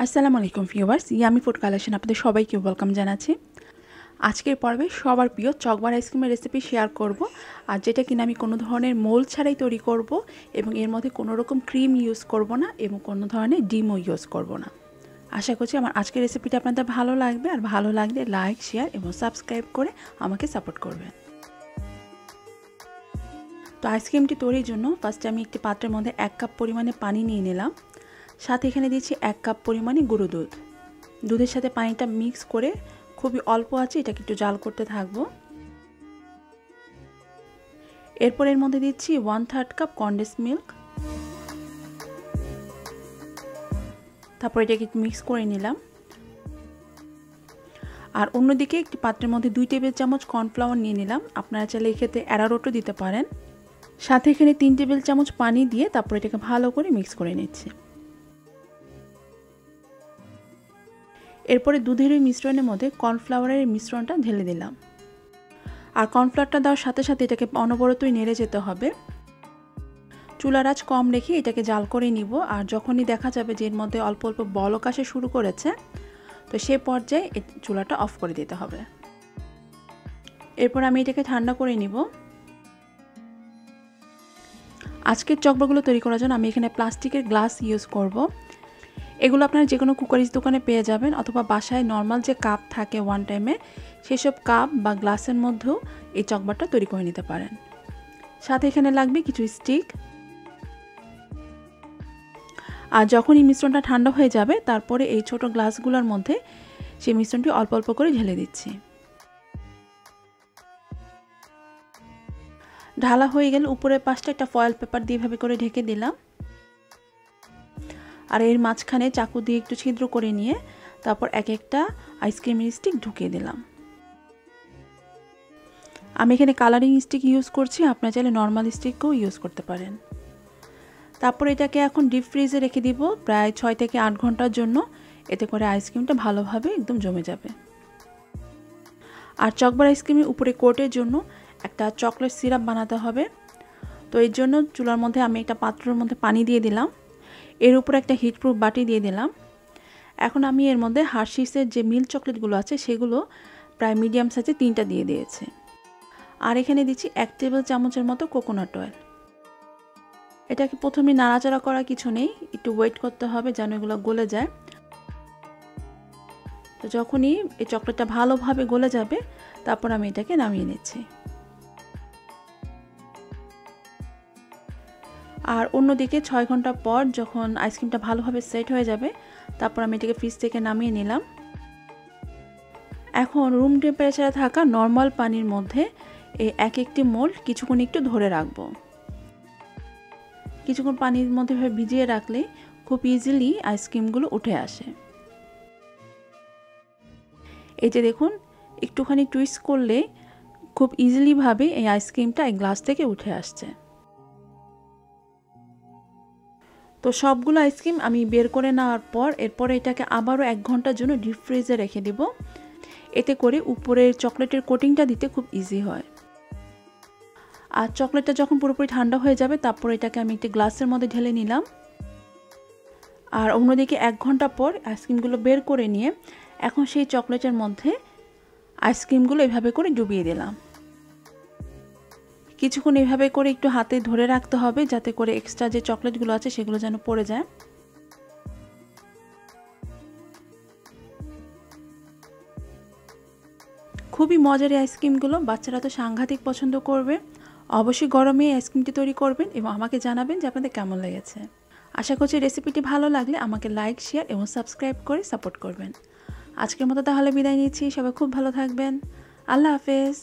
আসসালামু আলাইকুম viewers, yummy food collection আপনাদের সবাইকে ওয়েলকাম জানাচ্ছি। আজকের পর্বে সবার প্রিয় চকবার আইসক্রিমের রেসিপি শেয়ার করব, আর যেটা কিনা আমি কোনো ধরনের মোল্ড ছাড়াই তৈরি করব এবং এর মধ্যে কোনো রকম ক্রিম ইউজ করব না এবং কোনো ধরনের ডিমও ইউজ করব না। আশা করছি আমার আজকের রেসিপিটা আপনাদের ভালো লাগবে, আর ভালো লাগলে লাইক, শেয়ার এবং সাবস্ক্রাইব করে আমাকে সাপোর্ট করবেন। তো আইসক্রিমটি তৈরির জন্য ফার্স্টে আমি একটি পাত্রের মধ্যে 1 কাপ পরিমাণে পানি নিয়ে নিলাম। সাথে এখানে দিচ্ছি 1 কাপ পরিমাণে গুঁড়ো দুধ। দুধের সাথে পানিটা মিক্স করে খুবই অল্প আছে এটাকে একটু জাল করতে থাকবো। এরপর এর মধ্যে দিচ্ছি 1/3 কাপ কনডেন্স মিল্ক। তারপর এটাকে মিক্স করে নিলাম। আর অন্যদিকে একটি পাত্রের মধ্যে 2 টেবিল চামচ কর্নফ্লাওয়ার নিয়ে নিলাম। আপনারা চাইলে এক্ষেত্রে অ্যারারুটও দিতে পারেন। সাথে এখানে 3 টেবিল চামচ পানি দিয়ে তারপর এটাকে ভালো করে মিক্স করে নিচ্ছি। এরপরে দুধের ওই মিশ্রণের মধ্যে কর্নফ্লাওয়ারের মিশ্রণটা ঢেলে দিলাম। আর কর্নফ্লাওয়ারটা দেওয়ার সাথে সাথে এটাকে অনবরতই নেড়ে যেতে হবে। চুলার আঁচ কম রেখে এটাকে জাল করে নিব। আর যখনই দেখা যাবে যে এর মধ্যে অল্প অল্প বলক আসা শুরু করেছে, তো সেই পর্যায়ে চুলাটা অফ করে দিতে হবে। এরপর আমি এটাকে ঠান্ডা করে নিব। আজকের চকবারগুলো তৈরি করার জন্য আমি এখানে প্লাস্টিকের গ্লাস ইউজ করব। এগুলো আপনারা যে কোনো কুকারিজ দোকানে পেয়ে যাবেন, অথবা বাসায় নর্মাল যে কাপ থাকে ওয়ান টাইমে সেসব কাপ বা গ্লাসের মধ্যেও এই চকবারটা তৈরি করে নিতে পারেন। সাথে এখানে লাগবে কিছু স্টিক। আর যখন এই মিশ্রণটা ঠান্ডা হয়ে যাবে তারপরে এই ছোট গ্লাসগুলোর মধ্যে সেই মিশ্রণটি অল্প অল্প করে ঢেলে দিচ্ছি। ঢালা হয়ে গেলে উপরের পাশটা একটা ফয়েল পেপার দিয়ে এভাবে করে ঢেকে দিলাম। আর এর মাঝখানে চাকু দিয়ে একটু ছিদ্র করে নিয়ে তারপর এক একটা আইসক্রিমের স্টিক ঢুকিয়ে দিলাম। আমি এখানে কালারিং স্টিক ইউজ করছি, আপনারা চাইলে নর্মাল স্টিকও ইউজ করতে পারেন। তারপর এটাকে এখন ডিপ ফ্রিজে রেখে দিব প্রায় 6 থেকে 8 ঘন্টার জন্য। এতে করে আইসক্রিমটা ভালোভাবে একদম জমে যাবে। আর চকবার আইসক্রিমের উপরে কোটের জন্য একটা চকলেট সিরাপ বানাতে হবে। তো এর জন্য চুলার মধ্যে আমি একটা পাত্রের মধ্যে পানি দিয়ে দিলাম। এর উপর একটা হিটপ্রুফ বাটি দিয়ে দিলাম। এখন আমি এর মধ্যে হার্শিসের যে মিল্ক চকলেটগুলো আছে সেগুলো প্রায় মিডিয়াম সাইজে 3টা দিয়ে দিয়েছি। আর এখানে দিচ্ছি 1 টেবিল চামচের মতো কোকোনাট অয়েল। এটাকে প্রথমে নাড়াচাড়া করা কিছু নেই, একটু ওয়েট করতে হবে যেন এগুলো গলে যায়। তো যখনই এই চকলেটটা ভালোভাবে গলে যাবে তারপর আমি এটাকে নামিয়ে নিচ্ছি। আর অন্যদিকে 6 ঘন্টা পর যখন আইসক্রিমটা ভালোভাবে সেট হয়ে যাবে তারপর আমি এটাকে ফ্রিজ থেকে নামিয়ে নিলাম। এখন রুম টেম্পারেচারে থাকা নর্মাল পানির মধ্যে এই একটি মোল্ড কিছুক্ষণ একটু ধরে রাখবো। কিছুক্ষণ পানির মধ্যে ভিজিয়ে রাখলে খুব ইজিলি আইসক্রিমগুলো উঠে আসে। এই যে দেখুন, একটুখানি টুইস্ট করলে খুব ইজিলি ভাবে এই আইসক্রিমটা এই গ্লাস থেকে উঠে আসছে। তো সবগুলো আইসক্রিম আমি বের করে নেওয়ার পর এরপরে এটাকে আবারও 1 ঘন্টার জন্য ডিপ ফ্রিজে রেখে দেব। এতে করে উপরের চকলেটের কোটিংটা দিতে খুব ইজি হয়। আর চকলেটটা যখন পুরোপুরি ঠান্ডা হয়ে যাবে তারপর এটাকে আমি একটা গ্লাসের মধ্যে ঢেলে নিলাম। আর অন্যদিকে 1 ঘন্টা পর আইসক্রিমগুলো বের করে নিয়ে এখন সেই চকলেটের মধ্যে আইসক্রিমগুলো এভাবে করে ডুবিয়ে দিলাম। কিছুক্ষণ এভাবে করে একটু হাতে ধরে রাখতে হবে যাতে করে এক্সট্রা যে চকলেটগুলো আছে সেগুলো যেন পড়ে যায়। খুবই মজার এই আইসক্রিমগুলো, বাচ্চারা তো সাংঘাতিক পছন্দ করবে। অবশ্যই গরমে এই আইসক্রিমটি তৈরি করবেন এবং আমাকে জানাবেন যে আপনাদের কেমন লেগেছে। আশা করছি রেসিপিটি ভালো লাগলে আমাকে লাইক, শেয়ার এবং সাবস্ক্রাইব করে সাপোর্ট করবেন। আজকের মতো তাহলে বিদায় নিচ্ছি। সবাই খুব ভালো থাকবেন। আল্লাহ হাফেজ।